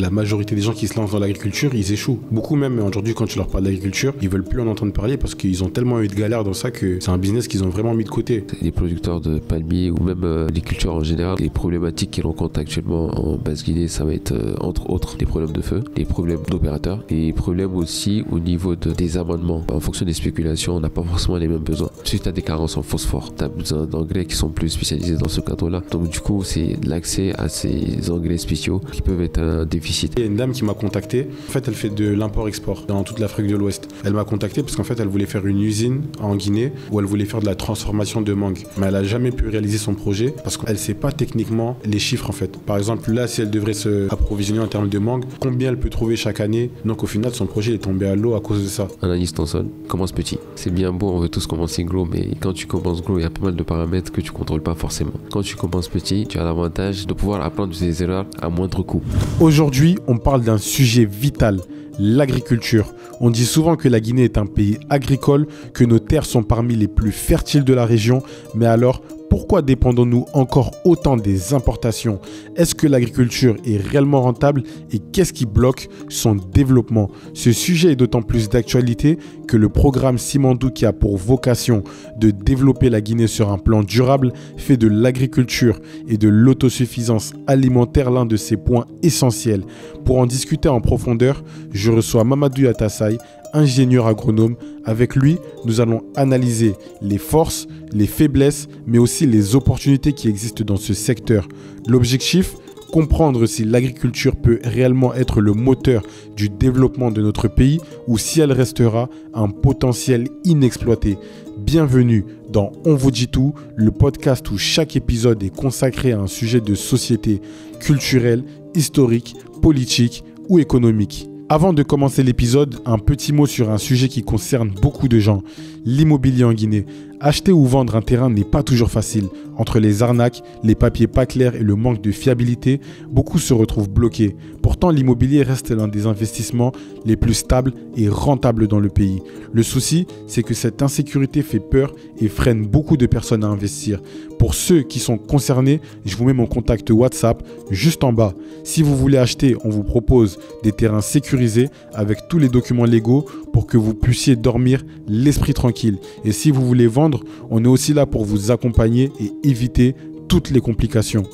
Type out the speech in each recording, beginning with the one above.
la majorité des gens qui se lancent dans l'agriculture, ils échouent. Beaucoup même, aujourd'hui, quand tu leur parles d'agriculture, ils veulent plus en entendre parler parce qu'ils ont tellement eu de galères dans ça que c'est un business qu'ils ont vraiment mis de côté. Les producteurs de palmiers ou même les cultures en général, les problématiques qu'ils rencontrent actuellement en Basse-Guinée, ça va être entre autres les problèmes de feu, les problèmes d'opérateurs, les problèmes aussi au niveau des amendements. En fonction des spéculations, on n'a pas forcément les mêmes besoins. Si tu as des carences en phosphore, tu as besoin d'engrais qui sont plus spécialisés dans ce cadre-là. Donc du coup, c'est l'accès à ces engrais spéciaux qui peuvent être un déficit. Il y a une dame qui m'a contacté. En fait, elle fait de l'import-export dans toute l'Afrique de l'Ouest. Elle m'a contacté parce qu'en fait, elle voulait faire une usine en Guinée où elle voulait faire de la transformation de mangue. Mais elle n'a jamais pu réaliser son projet parce qu'elle ne sait pas techniquement les chiffres en fait. Par exemple, là, si elle devrait se approvisionner en termes de mangue, combien elle peut trouver chaque année? Donc au final, son projet est tombé à l'eau à cause de ça. Analyse ton sol, commence petit. C'est bien beau, on veut tous commencer gros, mais quand tu commences gros, il y a pas mal de paramètres que tu contrôles pas forcément. Quand tu commences petit, tu as l'avantage de pouvoir apprendre des erreurs à moindre coût. Aujourd'hui, on parle d'un sujet vital, l'agriculture. On dit souvent que la Guinée est un pays agricole, que nos terres sont parmi les plus fertiles de la région, mais alors, pourquoi dépendons-nous encore autant des importations? Est-ce que l'agriculture est réellement rentable et qu'est-ce qui bloque son développement? Ce sujet est d'autant plus d'actualité que le programme Simandou, qui a pour vocation de développer la Guinée sur un plan durable, fait de l'agriculture et de l'autosuffisance alimentaire l'un de ses points essentiels. Pour en discuter en profondeur, je reçois Mamadou Yatassaye, ingénieur agronome. Avec lui, nous allons analyser les forces, les faiblesses, mais aussi les opportunités qui existent dans ce secteur. L'objectif, comprendre si l'agriculture peut réellement être le moteur du développement de notre pays ou si elle restera un potentiel inexploité. Bienvenue dans On vous dit tout, le podcast où chaque épisode est consacré à un sujet de société, culturel, historique, politique ou économique. Avant de commencer l'épisode, un petit mot sur un sujet qui concerne beaucoup de gens, l'immobilier en Guinée. Acheter ou vendre un terrain n'est pas toujours facile. Entre les arnaques, les papiers pas clairs et le manque de fiabilité, beaucoup se retrouvent bloqués. Pourtant, l'immobilier reste l'un des investissements les plus stables et rentables dans le pays. Le souci, c'est que cette insécurité fait peur et freine beaucoup de personnes à investir. Pour ceux qui sont concernés, je vous mets mon contact WhatsApp juste en bas. Si vous voulez acheter, on vous propose des terrains sécurisés avec tous les documents légaux pour que vous puissiez dormir l'esprit tranquille. Et si vous voulez vendre, on est aussi là pour vous accompagner et éviter toutes les complications.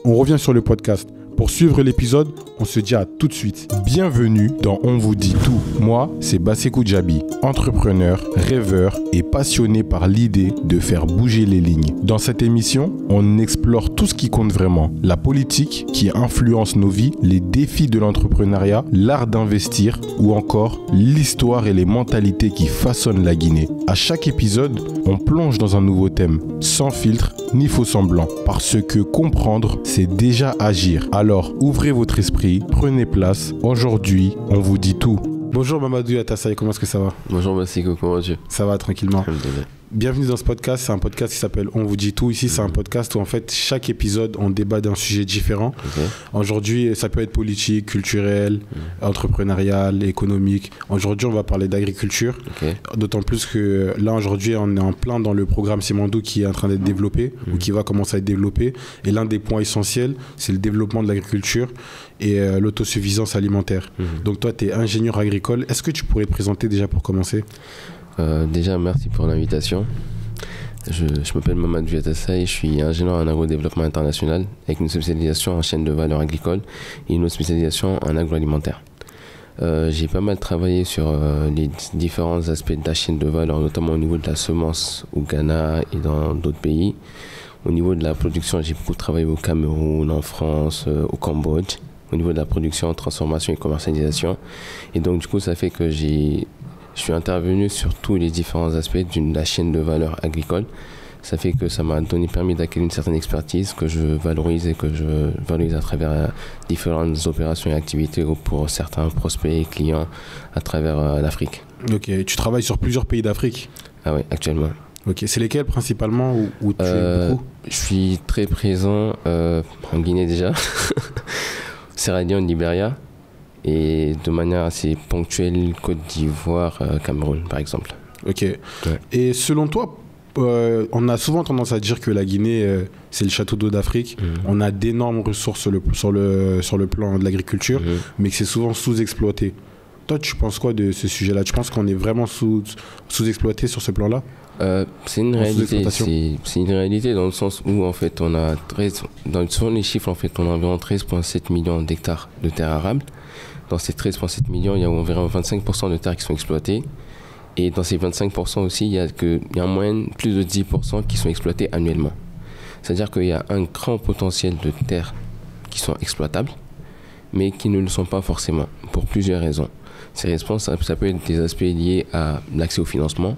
On revient sur le podcast. Pour suivre l'épisode, on se dit à tout de suite. Bienvenue dans On vous dit tout. Moi, c'est Bassekou Djabi, entrepreneur, rêveur et passionné par l'idée de faire bouger les lignes. Dans cette émission, on explore tout ce qui compte vraiment. La politique qui influence nos vies, les défis de l'entrepreneuriat, l'art d'investir ou encore l'histoire et les mentalités qui façonnent la Guinée. À chaque épisode, on plonge dans un nouveau thème, sans filtre ni faux semblant. Parce que comprendre, c'est déjà agir. Alors, ouvrez votre esprit, prenez place. Aujourd'hui, on vous dit tout. Bonjour Mamadou Yatassaye, comment est-ce que ça va? Bonjour Massiko, comment vas-tu? Ça va tranquillement. Bienvenue dans ce podcast, c'est un podcast qui s'appelle On vous dit tout. Ici, c'est un podcast où en fait, chaque épisode, on débat d'un sujet différent. Aujourd'hui, ça peut être politique, culturel, entrepreneurial, économique. Aujourd'hui, on va parler d'agriculture. D'autant plus que là, aujourd'hui, on est en plein dans le programme Simandou qui est en train d'être développé ou qui va commencer à être développé. Et l'un des points essentiels, c'est le développement de l'agriculture et l'autosuffisance alimentaire. Donc toi, tu es ingénieur agricole. Est-ce que tu pourrais te présenter déjà pour commencer? Déjà, merci pour l'invitation. Je m'appelle Mamadou Yatassaye, je suis ingénieur en agrodéveloppement international avec une spécialisation en chaîne de valeur agricole et une autre spécialisation en agroalimentaire. J'ai pas mal travaillé sur les différents aspects de la chaîne de valeur, notamment au niveau de la semence au Ghana et dans d'autres pays. Au niveau de la production, j'ai beaucoup travaillé au Cameroun, en France, au Cambodge. Au niveau de la production, transformation et commercialisation. Et donc, du coup, ça fait que je suis intervenu sur tous les différents aspects de la chaîne de valeur agricole. Ça fait que ça m'a permis d'acquérir une certaine expertise que je valorise à travers différentes opérations et activités pour certains prospects et clients à travers l'Afrique. Ok, tu travailles sur plusieurs pays d'Afrique? Ah oui, actuellement. Ok, c'est lesquels principalement où tu es beaucoup? Je suis très présent en Guinée déjà, Sierra Leone, Libéria. Et de manière assez ponctuelle, Côte d'Ivoire, Cameroun par exemple. Ok. Ouais. Et selon toi, On a souvent tendance à dire que la Guinée, c'est le château d'eau d'Afrique. On a d'énormes ressources sur le plan de l'agriculture, mais que c'est souvent sous-exploité. Toi, tu penses quoi de ce sujet-là? Tu penses qu'on est vraiment sous-exploité sur ce plan-là? C'est une réalité. C'est une réalité dans le sens où, en fait, on a selon les chiffres, en fait, on a environ 13,7 millions d'hectares de terres arables. Dans ces 13,7 millions, il y a environ 25% de terres qui sont exploitées. Et dans ces 25% aussi, il y a en moyenne plus de 10% qui sont exploités annuellement. C'est-à-dire qu'il y a un grand potentiel de terres qui sont exploitables, mais qui ne le sont pas forcément, pour plusieurs raisons. Ces raisons, ça peut être des aspects liés à l'accès au financement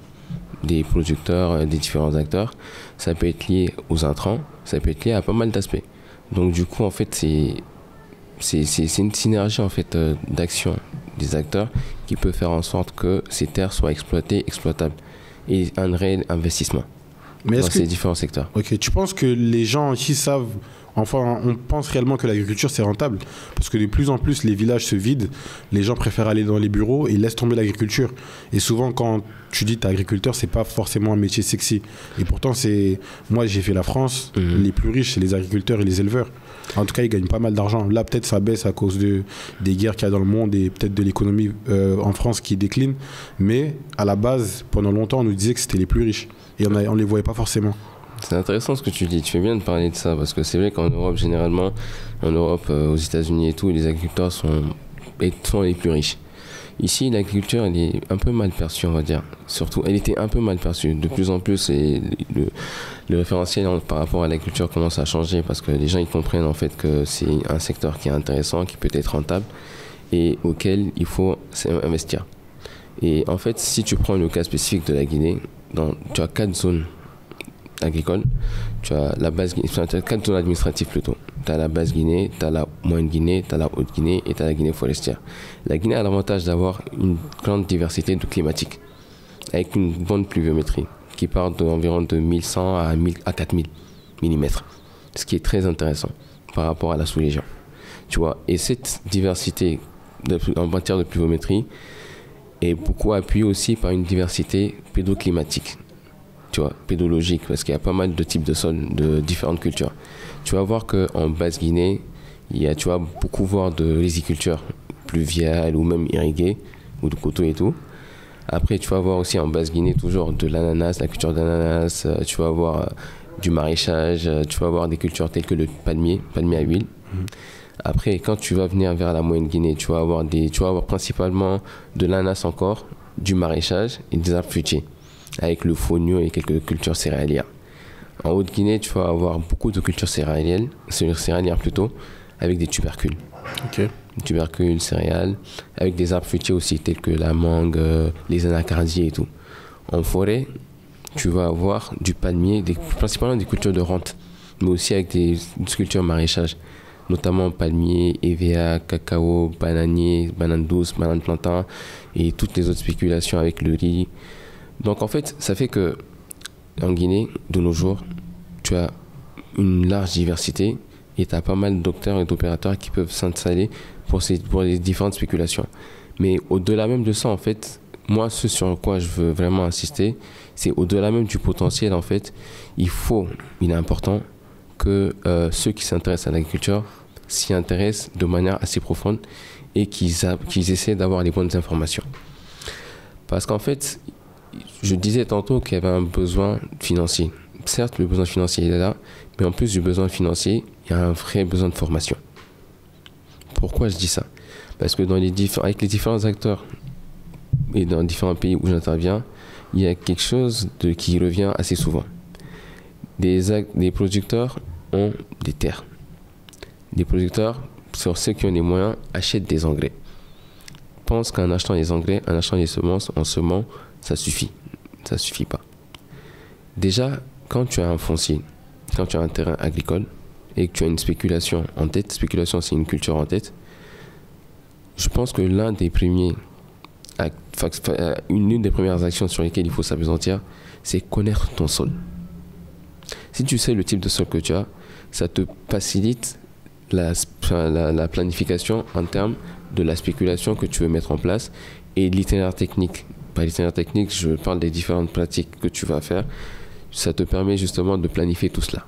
des producteurs, des différents acteurs. Ça peut être lié aux intrants, ça peut être lié à pas mal d'aspects. Donc du coup, en fait, c'est une synergie en fait, d'action des acteurs qui peut faire en sorte que ces terres soient exploitées, exploitables, et un réel investissement dans ces différents secteurs. Ok, tu penses que les gens ici savent, enfin on pense réellement que l'agriculture c'est rentable? Parce que de plus en plus les villages se vident, les gens préfèrent aller dans les bureaux et laissent tomber l'agriculture. Et souvent quand tu dis t'es agriculteur, c'est pas forcément un métier sexy. Et pourtant moi j'ai fait la France, les plus riches c'est les agriculteurs et les éleveurs. En tout cas, ils gagnent pas mal d'argent. Là, peut-être ça baisse à cause des guerres qu'il y a dans le monde et peut-être de l'économie en France qui décline. Mais à la base, pendant longtemps, on nous disait que c'était les plus riches. Et on les voyait pas forcément. C'est intéressant ce que tu dis. Tu fais bien de parler de ça parce que c'est vrai qu'en Europe, généralement, aux États-Unis et tout, les agriculteurs sont les plus riches. Ici, l'agriculture, elle est un peu mal perçue, on va dire. Surtout, elle était un peu mal perçue. De plus en plus, le référentiel par rapport à l'agriculture commence à changer parce que les gens ils comprennent en fait que c'est un secteur qui est intéressant, qui peut être rentable et auquel il faut investir. Et en fait, si tu prends le cas spécifique de la Guinée, tu as 4 zones agricoles. Tu as la base, 4 zones administratives plutôt. Tu as la basse Guinée, tu as la moyenne Guinée, tu as la haute Guinée et tu as la Guinée forestière. La Guinée a l'avantage d'avoir une grande diversité climatique avec une bonne pluviométrie qui part d'environ de 1100 à 4000 mm, ce qui est très intéressant par rapport à la sous-région. Tu vois, et cette diversité en matière de pluviométrie est beaucoup appuyée aussi par une diversité pédoclimatique. Tu vois, pédologique, parce qu'il y a pas mal de types de sols de différentes cultures. Tu vas voir qu'en Basse-Guinée, tu vas beaucoup voir de riziculture pluviale ou même irriguée, ou de coteaux et tout. Après, tu vas voir aussi en Basse-Guinée toujours de l'ananas, la culture d'ananas, tu vas voir du maraîchage, tu vas voir des cultures telles que le palmier à huile. Après, quand tu vas venir vers la moyenne Guinée, tu vas avoir principalement de l'ananas encore, du maraîchage et des arbres fruitiers, avec le fonio et quelques cultures céréalières. En Haute-Guinée, tu vas avoir beaucoup de cultures céréalières plutôt, avec des tubercules. Ok. Tubercules, céréales, avec des arbres fruitiers aussi, tels que la mangue, les anacardiers et tout. En forêt, tu vas avoir du palmier, principalement des cultures de rente, mais aussi avec des cultures maraîchage, notamment palmier, EVA, cacao, bananier, banane douce, banane plantain et toutes les autres spéculations avec le riz. Donc en fait, ça fait que en Guinée, de nos jours, tu as une large diversité et tu as pas mal de docteurs et d'opérateurs qui peuvent s'installer pour les différentes spéculations. Mais au-delà même de ça, en fait, moi, ce sur quoi je veux vraiment insister, c'est au-delà même du potentiel, en fait, il est important que ceux qui s'intéressent à l'agriculture s'y intéressent de manière assez profonde et qu'ils essaient d'avoir les bonnes informations. Parce qu'en fait, je disais tantôt qu'il y avait un besoin financier. Certes, le besoin financier est là, mais en plus du besoin financier, il y a un vrai besoin de formation. Pourquoi je dis ça? Parce que avec les différents acteurs et dans différents pays où j'interviens, il y a quelque chose qui revient assez souvent. Des producteurs ont des terres. Les producteurs, sur ceux qui ont les moyens, achètent des engrais. Pensent qu'en achetant des engrais, en achetant des semences, en semant, ça suffit. Ça suffit pas. Déjà, quand tu as un foncier, quand tu as un terrain agricole et que tu as une spéculation en tête, spéculation c'est une culture en tête, je pense que l'une des premières actions sur lesquelles il faut s'appesantir, c'est connaître ton sol. Si tu sais le type de sol que tu as, ça te facilite la planification en termes de la spéculation que tu veux mettre en place et l'itinéraire technique. Par l'itinéraire technique, je parle des différentes pratiques que tu vas faire. ça te permet justement de planifier tout cela.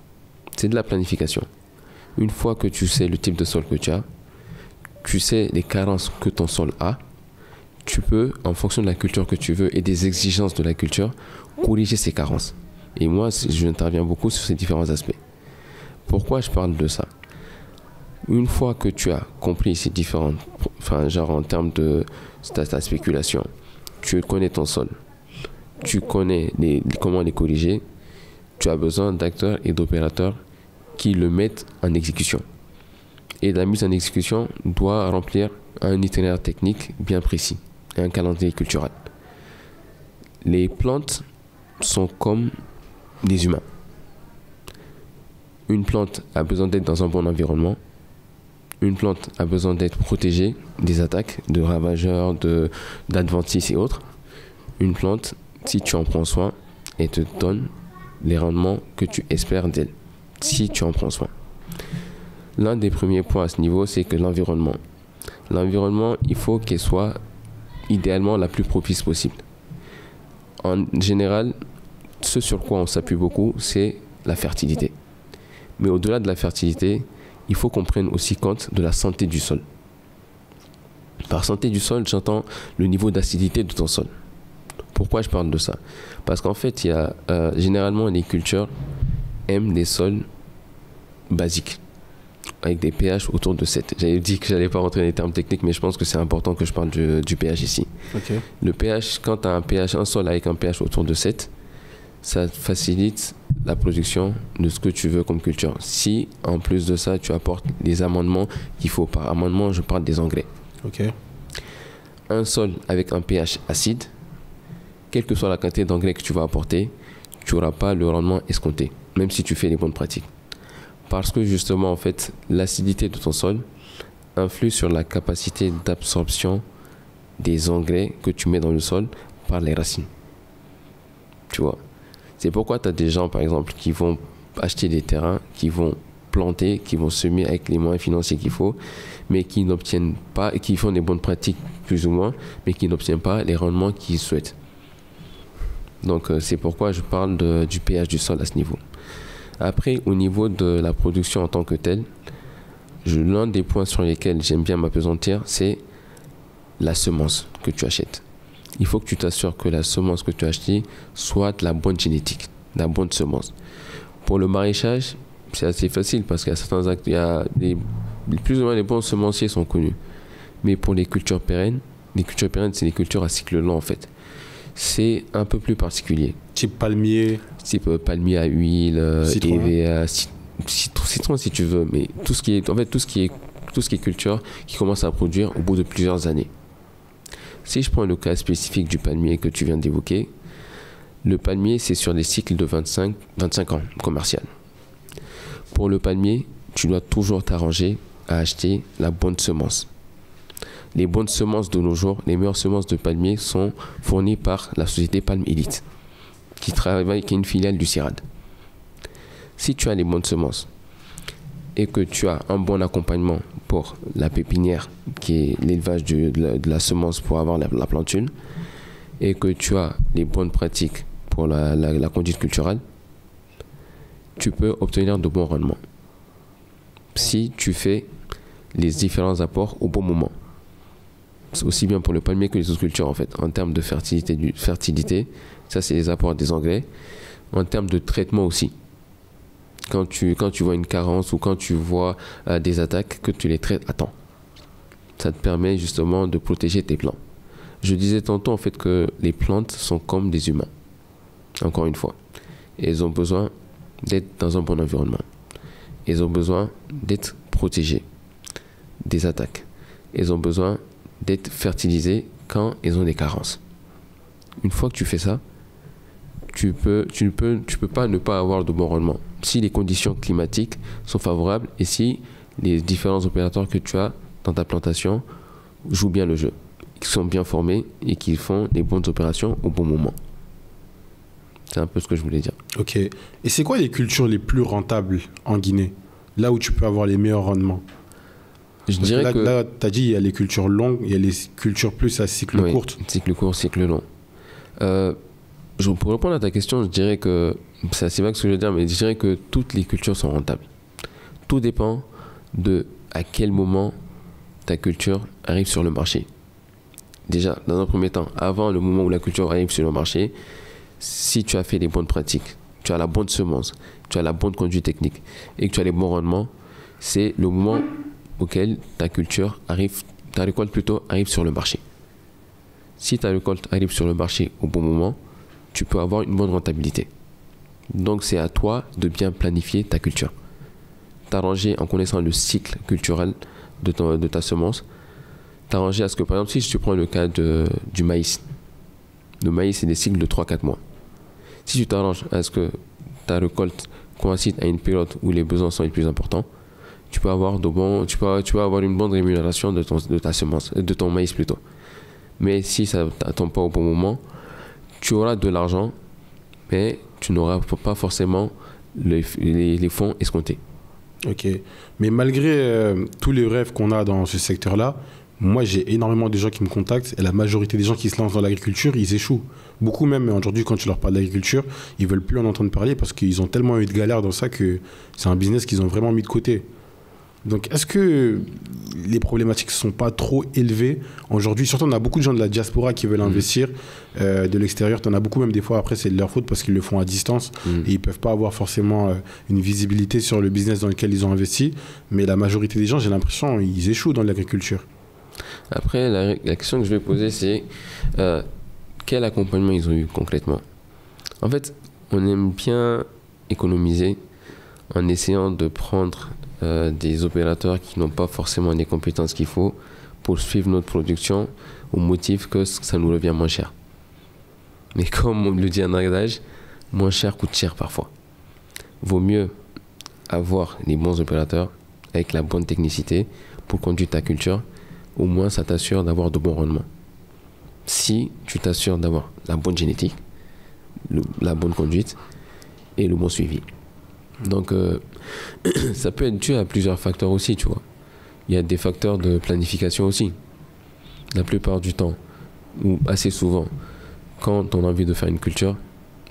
C'est de la planification. Une fois que tu sais le type de sol que tu sais les carences que ton sol a, tu peux, en fonction de la culture que tu veux et des exigences de la culture, corriger ces carences. Et moi, j'interviens beaucoup sur ces différents aspects. Pourquoi je parle de ça? Une fois que tu as compris ces différentes, genre en termes de ta spéculation, tu connais ton sol, tu connais comment les corriger, tu as besoin d'acteurs et d'opérateurs qui le mettent en exécution. Et la mise en exécution doit remplir un itinéraire technique bien précis et un calendrier culturel. Les plantes sont comme des humains. Une plante a besoin d'être dans un bon environnement. Une plante a besoin d'être protégée des attaques de ravageurs, d'adventices et autres. Une plante, si tu en prends soin, elle te donne les rendements que tu espères d'elle, si tu en prends soin. L'un des premiers points à ce niveau, c'est que l'environnement. L'environnement, il faut qu'elle soit idéalement la plus propice possible. En général, ce sur quoi on s'appuie beaucoup, c'est la fertilité. Mais au-delà de la fertilité, il faut qu'on prenne aussi compte de la santé du sol. Par santé du sol, j'entends le niveau d'acidité de ton sol. Pourquoi je parle de ça? Parce qu'en fait, il y a généralement les cultures aiment les sols basiques, avec des pH autour de 7. J'avais dit que j'allais pas rentrer dans les termes techniques, mais je pense que c'est important que je parle du pH ici. Okay. Le pH, quand tu as un sol avec un pH autour de 7, ça facilite la production de ce que tu veux comme culture. Si, en plus de ça, tu apportes les amendements qu'il faut. Par amendement, je parle des engrais. Okay. Un sol avec un pH acide, quelle que soit la quantité d'engrais que tu vas apporter, tu n'auras pas le rendement escompté, même si tu fais les bonnes pratiques. Parce que justement, en fait, l'acidité de ton sol influe sur la capacité d'absorption des engrais que tu mets dans le sol par les racines. Tu vois. C'est pourquoi tu as des gens, par exemple, qui vont acheter des terrains, qui vont planter, qui vont semer avec les moyens financiers qu'il faut, mais qui n'obtiennent pas, qui font des bonnes pratiques plus ou moins, mais qui n'obtiennent pas les rendements qu'ils souhaitent. Donc c'est pourquoi je parle du pH du sol à ce niveau. Après, au niveau de la production en tant que telle, l'un des points sur lesquels j'aime bien m'appesantir, c'est la semence que tu achètes. Il faut que tu t'assures que la semence que tu as achetée soit de la bonne génétique, de la bonne semence. Pour le maraîchage, c'est assez facile parce qu'il y a certains actes, plus ou moins les bons semenciers sont connus. Mais pour les cultures pérennes, c'est des cultures à cycle lent en fait. C'est un peu plus particulier. Type palmier. Type palmier à huile, EVA, citron si tu veux, mais tout ce qui est culture qui commence à produire au bout de plusieurs années. Si je prends le cas spécifique du palmier que tu viens d'évoquer, le palmier c'est sur des cycles de 25 ans commercial. Pour le palmier, tu dois toujours t'arranger à acheter la bonne semence. Les bonnes semences de nos jours, les meilleures semences de palmier sont fournies par la société Palm Elite, qui est une filiale du CIRAD. Si tu as les bonnes semences et que tu as un bon accompagnement pour la pépinière, qui est l'élevage de la semence pour avoir la plantule, et que tu as les bonnes pratiques pour la conduite culturelle, tu peux obtenir de bons rendements. Si tu fais les différents apports au bon moment. C'est aussi bien pour le palmier que les autres cultures en fait. En termes de fertilité, ça c'est les apports des engrais. En termes de traitement aussi. Quand tu vois une carence ou quand tu vois des attaques, que tu les traites à temps. Ça te permet justement de protéger tes plants. Je disais tantôt en fait que les plantes sont comme des humains. Encore une fois. Et elles ont besoin d'être dans un bon environnement. Elles ont besoin d'être protégées des attaques. Elles ont besoin d'être fertilisées quand elles ont des carences. Une fois que tu fais ça, tu peux pas ne pas avoir de bons rendements. Si les conditions climatiques sont favorables et si les différents opérateurs que tu as dans ta plantation jouent bien le jeu, qui sont bien formés et qui font les bonnes opérations au bon moment. C'est un peu ce que je voulais dire. Ok. Et c'est quoi les cultures les plus rentables en Guinée? Là où tu peux avoir les meilleurs rendements? Je dirais que là, tu as dit il y a les cultures longues, il y a les cultures plus à cycle court. Cycle court, cycle long. Pour répondre à ta question, je dirais que, c'est assez vague ce que je veux dire, mais je dirais que toutes les cultures sont rentables. Tout dépend de à quel moment ta culture arrive sur le marché. Déjà, dans un premier temps, avant le moment où la culture arrive sur le marché, si tu as fait les bonnes pratiques, tu as la bonne semence, tu as la bonne conduite technique et que tu as les bons rendements, c'est le moment auquel ta culture arrive, ta récolte plutôt arrive sur le marché. Si ta récolte arrive sur le marché au bon moment, tu peux avoir une bonne rentabilité. Donc c'est à toi de bien planifier ta culture. T'arranger en connaissant le cycle culturel de ta semence. T'arranger à ce que, par exemple, si tu prends le cas du maïs. Le maïs, c'est des cycles de 3-4 mois. Si tu t'arranges à ce que ta récolte coïncide à une période où les besoins sont les plus importants, tu peux avoir tu vas avoir une bonne rémunération de ta semence, de ton maïs plutôt. Mais si ça ne t'attend pas au bon moment, tu auras de l'argent, mais tu n'auras pas forcément les fonds escomptés. Ok. Mais malgré tous les rêves qu'on a dans ce secteur-là, moi, j'ai énormément de gens qui me contactent et la majorité des gens qui se lancent dans l'agriculture, ils échouent. Beaucoup même, aujourd'hui, quand tu leur parles d'agriculture, ils veulent plus en entendre parler parce qu'ils ont tellement eu de galères dans ça que c'est un business qu'ils ont vraiment mis de côté. Donc, est-ce que les problématiques ne sont pas trop élevées aujourd'hui? Surtout, on a beaucoup de gens de la diaspora qui veulent investir de l'extérieur. Tu en as beaucoup, même des fois, après, c'est de leur faute parce qu'ils le font à distance et ils ne peuvent pas avoir forcément une visibilité sur le business dans lequel ils ont investi. Mais la majorité des gens, j'ai l'impression, ils échouent dans l'agriculture. Après, la question que je vais poser, c'est quel accompagnement ils ont eu concrètement? En fait, on aime bien économiser en essayant de prendre des opérateurs qui n'ont pas forcément les compétences qu'il faut pour suivre notre production au motif que ça nous revient moins cher. Mais comme on le dit en adage, moins cher coûte cher parfois. Vaut mieux avoir les bons opérateurs avec la bonne technicité pour conduire ta culture. Au moins ça t'assure d'avoir de bons rendements. Si tu t'assures d'avoir la bonne génétique, la bonne conduite et le bon suivi. Donc ça peut être dû à plusieurs facteurs aussi, tu vois. Il y a des facteurs de planification aussi. La plupart du temps, ou assez souvent, quand on a envie de faire une culture,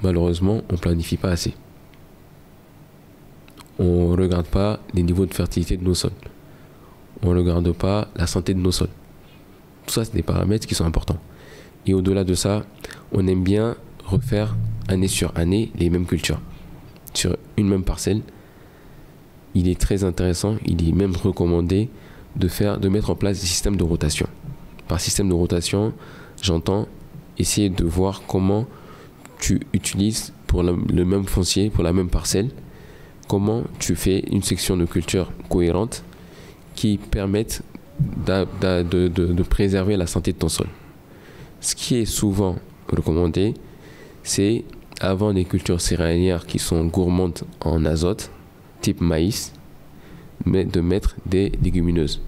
malheureusement, on ne planifie pas assez. On ne regarde pas les niveaux de fertilité de nos sols. On ne regarde pas la santé de nos sols. Tout ça, c'est des paramètres qui sont importants. Et au-delà de ça, on aime bien refaire année sur année les mêmes cultures. Sur une même parcelle, il est très intéressant, il est même recommandé de mettre en place des systèmes de rotation. Par système de rotation, j'entends essayer de voir comment tu utilises pour le même foncier, pour la même parcelle, comment tu fais une section de culture cohérente qui permettent de préserver la santé de ton sol. Ce qui est souvent recommandé, c'est avant les cultures céréalières qui sont gourmandes en azote, type maïs, mais de mettre des légumineuses.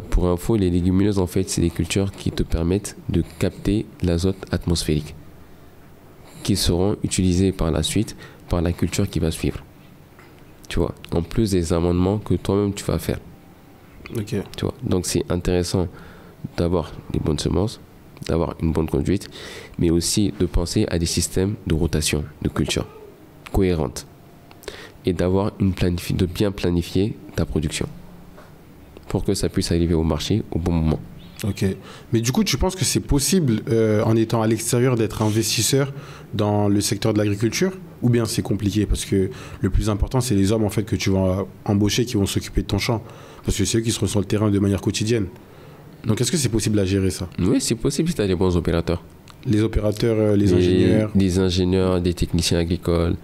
Pour info, les légumineuses, en fait, c'est des cultures qui te permettent de capter l'azote atmosphérique, qui seront utilisées par la suite par la culture qui va suivre. Tu vois, en plus des amendements que toi-même tu vas faire. Ok. Tu vois, donc c'est intéressant d'avoir des bonnes semences, d'avoir une bonne conduite, mais aussi de penser à des systèmes de rotation de culture cohérentes et de bien planifier ta production pour que ça puisse arriver au marché au bon moment. Ok. Mais du coup, tu penses que c'est possible, en étant à l'extérieur, d'être investisseur dans le secteur de l'agriculture? Ou bien c'est compliqué? Parce que le plus important, c'est les hommes en fait, que tu vas embaucher qui vont s'occuper de ton champ. Parce que c'est eux qui seront sur le terrain de manière quotidienne. Donc, est-ce que c'est possible à gérer ça? Oui, c'est possible si tu as les bons opérateurs. Les opérateurs, les ingénieurs? Les ingénieurs, des techniciens agricoles.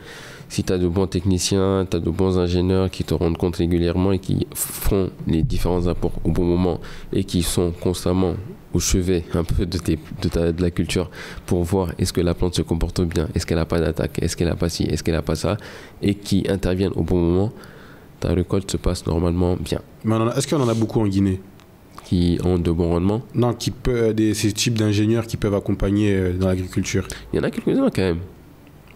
Si tu as de bons techniciens, tu as de bons ingénieurs qui te rendent compte régulièrement et qui font les différents apports au bon moment et qui sont constamment au chevet un peu de la culture pour voir est-ce que la plante se comporte bien, est-ce qu'elle n'a pas d'attaque, est-ce qu'elle n'a pas ci, est-ce qu'elle n'a pas ça, et qui interviennent au bon moment, ta récolte se passe normalement bien. Mais est-ce qu'on en a beaucoup en Guinée? Qui ont de bons rendements? Non, ces types d'ingénieurs qui peuvent accompagner dans l'agriculture. Il y en a quelques-uns quand même.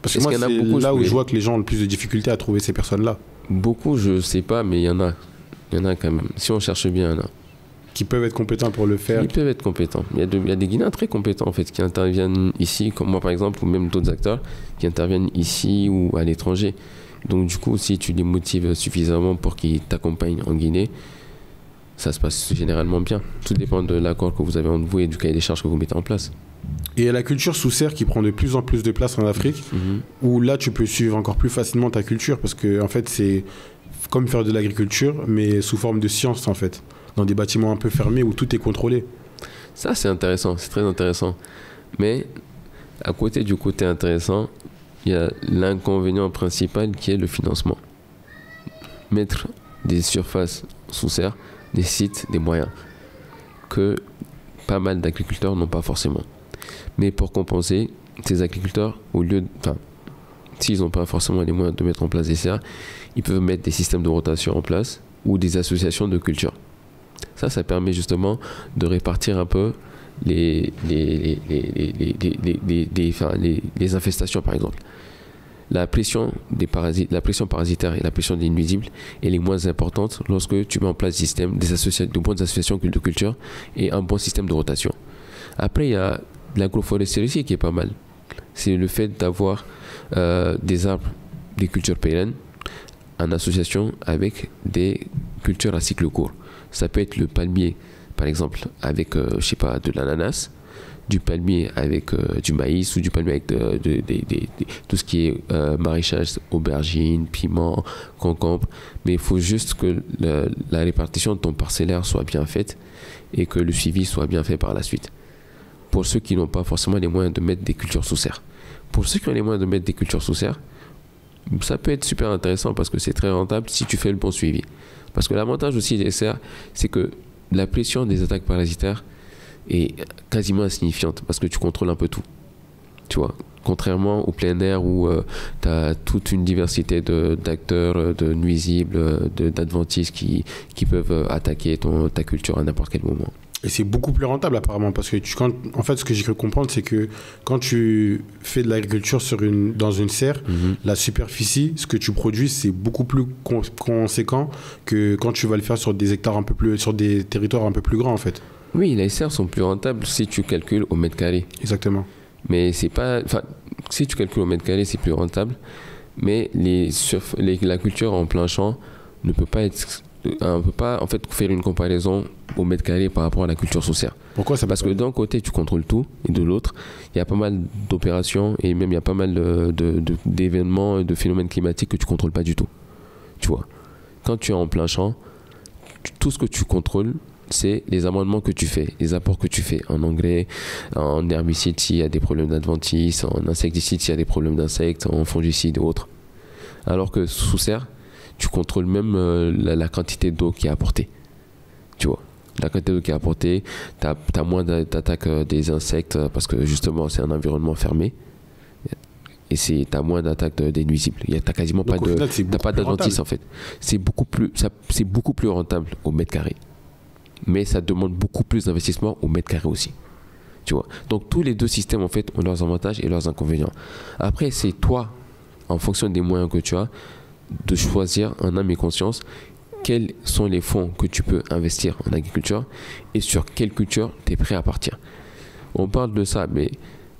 Parce que moi, c'est beaucoup, là où je vois que les gens ont le plus de difficultés à trouver ces personnes-là. Beaucoup, je sais pas, mais il y en a. Il y en a quand même. Si on cherche bien, il y en a. Qui peuvent être compétents pour le faire. Ils peuvent être compétents. Il y a des Guinéens très compétents en fait qui interviennent ici, comme moi par exemple, ou même d'autres acteurs qui interviennent ici ou à l'étranger. Donc du coup, si tu les motives suffisamment pour qu'ils t'accompagnent en Guinée, ça se passe généralement bien. Tout dépend de l'accord que vous avez entre vous et du cahier des charges que vous mettez en place. Et il y a la culture sous serre qui prend de plus en plus de place en Afrique, où là tu peux suivre encore plus facilement ta culture, parce que en fait c'est comme faire de l'agriculture, mais sous forme de science en fait. Dans des bâtiments un peu fermés où tout est contrôlé. Ça, c'est intéressant, c'est très intéressant. Mais à côté du côté intéressant, il y a l'inconvénient principal qui est le financement. Mettre des surfaces sous serre nécessite des moyens que pas mal d'agriculteurs n'ont pas forcément. Mais pour compenser, ces agriculteurs, s'ils n'ont pas forcément les moyens de mettre en place des serres, ils peuvent mettre des systèmes de rotation en place ou des associations de culture. Ça permet justement de répartir un peu les infestations, par exemple. La pression parasitaire et la pression des nuisibles est les moins importante lorsque tu mets en place de bonnes associations de culture et un bon système de rotation. Après, il y a l'agroforesterie aussi qui est pas mal. C'est le fait d'avoir des arbres, des cultures pérennes en association avec des cultures à cycle court. Ça peut être le palmier, par exemple, avec, de l'ananas, du palmier avec du maïs ou du palmier avec tout ce qui est maraîchage, aubergines, piments, concombres. Mais il faut juste que la répartition de ton parcellaire soit bien faite et que le suivi soit bien fait par la suite. Pour ceux qui n'ont pas forcément les moyens de mettre des cultures sous serre. Pour ceux qui ont les moyens de mettre des cultures sous serre, ça peut être super intéressant parce que c'est très rentable si tu fais le bon suivi. Parce que l'avantage aussi des serres, c'est que la pression des attaques parasitaires est quasiment insignifiante parce que tu contrôles un peu tout. Tu vois, contrairement au plein air où tu as toute une diversité d'acteurs, de nuisibles, d'adventices qui peuvent attaquer ta culture à n'importe quel moment. Et c'est beaucoup plus rentable apparemment parce que en fait ce que j'ai cru comprendre c'est que quand tu fais de l'agriculture dans une serre, la superficie, ce que tu produis c'est beaucoup plus conséquent que quand tu vas le faire sur des hectares sur des territoires un peu plus grands en fait. Oui, les serres sont plus rentables si tu calcules au mètre carré. Exactement. Mais c'est pas, si tu calcules au mètre carré c'est plus rentable, mais la culture en plein champ ne peut pas être on ne peut pas en fait faire une comparaison au mètre carré par rapport à la culture sous serre. Pourquoi ça? Parce que d'un côté tu contrôles tout et de l'autre il y a pas mal d'opérations et même il y a pas mal d'événements et de phénomènes climatiques que tu contrôles pas du tout. Tu vois, quand tu es en plein champ, tout ce que tu contrôles c'est les amendements que tu fais, les apports que tu fais en engrais, en herbicide s'il y a des problèmes d'adventices, en insecticide s'il y a des problèmes d'insectes, en fongicide et autres. Alors que sous serre tu contrôles même la quantité d'eau qui est apportée. Tu vois, la quantité d'eau qui est apportée, tu as moins d'attaques des insectes parce que justement c'est un environnement fermé et tu as moins d'attaques des nuisibles. Tu n'as quasiment pas d'adventices en fait. C'est beaucoup plus rentable au mètre carré. Mais ça demande beaucoup plus d'investissement au mètre carré aussi. Tu vois. Donc tous les deux systèmes en fait ont leurs avantages et leurs inconvénients. Après c'est toi, en fonction des moyens que tu as, de choisir en âme et conscience quels sont les fonds que tu peux investir en agriculture et sur quelle culture tu es prêt à partir. On parle de ça, mais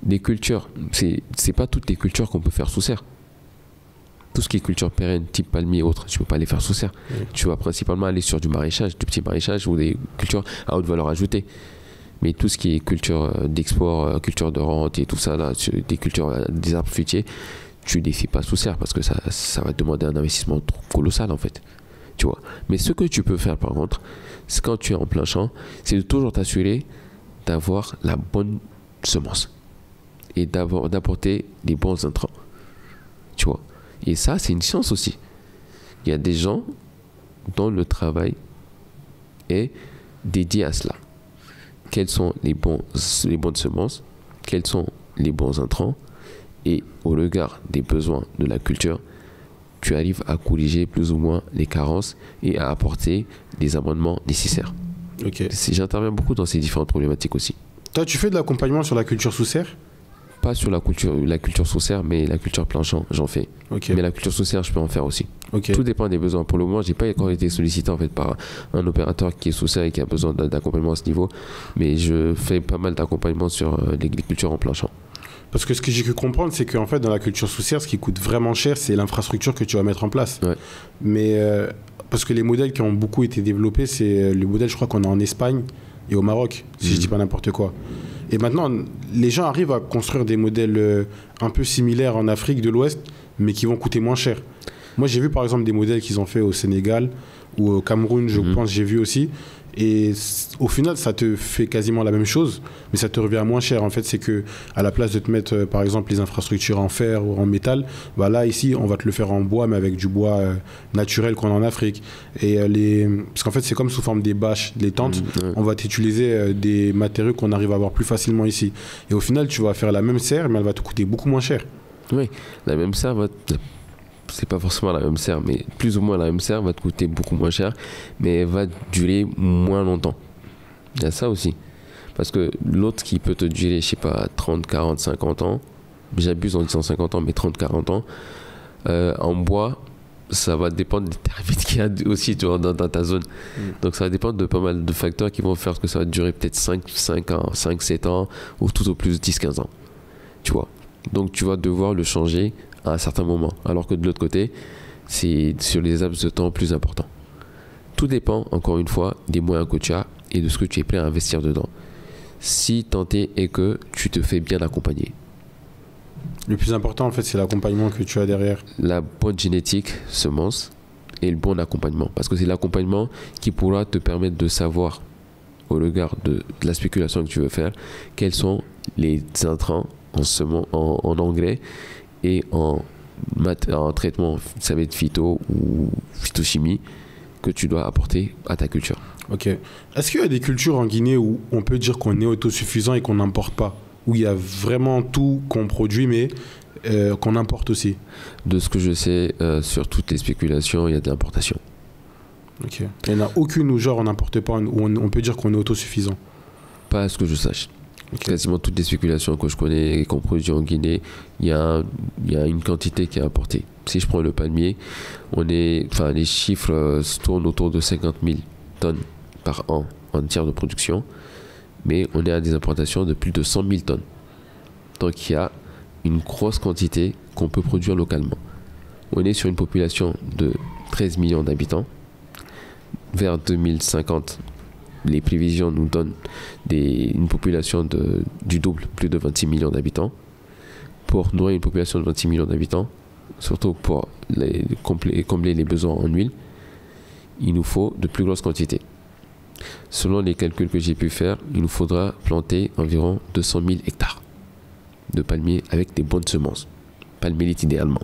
les cultures, c'est pas toutes les cultures qu'on peut faire sous serre. Tout ce qui est culture pérenne, type palmier et autres, tu peux pas les faire sous serre. Tu vas principalement aller sur du maraîchage, du petit maraîchage ou des cultures à haute valeur ajoutée. Mais tout ce qui est culture d'export, culture de rente et tout ça, là, des cultures, des arbres fruitiers, tu les fais pas sous serre parce que ça va demander un investissement colossal en fait. Tu vois. Mais ce que tu peux faire par contre, c'est quand tu es en plein champ, c'est de toujours t'assurer d'avoir la bonne semence et d'apporter les bons intrants. Tu vois. Et ça, c'est une science aussi. Il y a des gens dont le travail est dédié à cela. Quelles sont les bonnes semences, quels sont les bons intrants, et au regard des besoins de la culture, tu arrives à corriger plus ou moins les carences et à apporter les amendements nécessaires. Ok. J'interviens beaucoup dans ces différentes problématiques aussi. Toi, tu fais de l'accompagnement sur la culture sous serre? Pas sur la culture saucière, mais la culture plein champ, j'en fais. Okay. Mais la culture saucière, je peux en faire aussi. Okay. Tout dépend des besoins. Pour le moment, j'ai pas encore été sollicité en fait par un opérateur qui est saucière et qui a besoin d'accompagnement à ce niveau. Mais je fais pas mal d'accompagnement sur les cultures en plein champ. Parce que ce que j'ai pu comprendre, c'est qu'en fait, dans la culture saucière, ce qui coûte vraiment cher, c'est l'infrastructure que tu vas mettre en place. Ouais. Mais parce que les modèles qui ont beaucoup été développés, c'est le modèle, je crois qu'on a en Espagne et au Maroc, si je dis pas n'importe quoi. Et maintenant, les gens arrivent à construire des modèles un peu similaires en Afrique de l'Ouest, mais qui vont coûter moins cher. Moi, j'ai vu par exemple des modèles qu'ils ont fait au Sénégal ou au Cameroun, je pense, j'ai vu aussi. Et au final, ça te fait quasiment la même chose, mais ça te revient moins cher. En fait, c'est que à la place de te mettre, par exemple, les infrastructures en fer ou en métal, bah là, ici, on va te le faire en bois, mais avec du bois naturel qu'on a en Afrique. Et parce qu'en fait, c'est comme sous forme des bâches, des tentes. On va t'utiliser des matériaux qu'on arrive à avoir plus facilement ici. Et au final, tu vas faire la même serre, mais elle va te coûter beaucoup moins cher. Oui, la même serre c'est pas forcément la même serre, mais plus ou moins la même serre va te coûter beaucoup moins cher, mais elle va durer moins longtemps. Il y a ça aussi. Parce que l'autre qui peut te durer, je sais pas, 30, 40, 50 ans, j'abuse en disant 50 ans, mais 30, 40 ans, en bois, ça va dépendre des termites qu'il y a aussi dans ta zone. Donc ça va dépendre de pas mal de facteurs qui vont faire que ça va durer peut-être 5 ans, 5, 7 ans, ou tout au plus 10, 15 ans. Tu vois. Donc tu vas devoir le changer à un certain moment, alors que de l'autre côté, c'est sur les laps de temps plus importants. Tout dépend, encore une fois, des moyens que tu as et de ce que tu es prêt à investir dedans. Si tant est que tu te fais bien accompagner. Le plus important, en fait, c'est l'accompagnement que tu as derrière. La bonne génétique, semence, et le bon accompagnement. Parce que c'est l'accompagnement qui pourra te permettre de savoir, au regard de la spéculation que tu veux faire, quels sont les intrants en engrais et en traitement, ça va être phyto ou phytochimie, que tu dois apporter à ta culture. Ok. Est-ce qu'il y a des cultures en Guinée où on peut dire qu'on est autosuffisant et qu'on n'importe pas? Où il y a vraiment tout qu'on produit mais qu'on importe aussi? De ce que je sais, sur toutes les spéculations, il y a de l'importation. Ok. Il n'y en a aucune où genre on n'importe pas, où on peut dire qu'on est autosuffisant? Pas à ce que je sache. Okay. Quasiment toutes les spéculations que je connais et qu'on produit en Guinée, il y a une quantité qui est apportée. Si je prends le palmier, les chiffres tournent autour de 50 000 tonnes par an en termes de production, mais on est à des importations de plus de 100 000 tonnes. Donc il y a une grosse quantité qu'on peut produire localement. On est sur une population de 13 millions d'habitants. Vers 2050, les prévisions nous donnent une population du double, plus de 26 millions d'habitants. Pour nourrir une population de 26 millions d'habitants, surtout pour combler les besoins en huile, il nous faut de plus grosses quantités. Selon les calculs que j'ai pu faire, il nous faudra planter environ 200 000 hectares de palmiers avec des bonnes semences. Palmélite idéalement.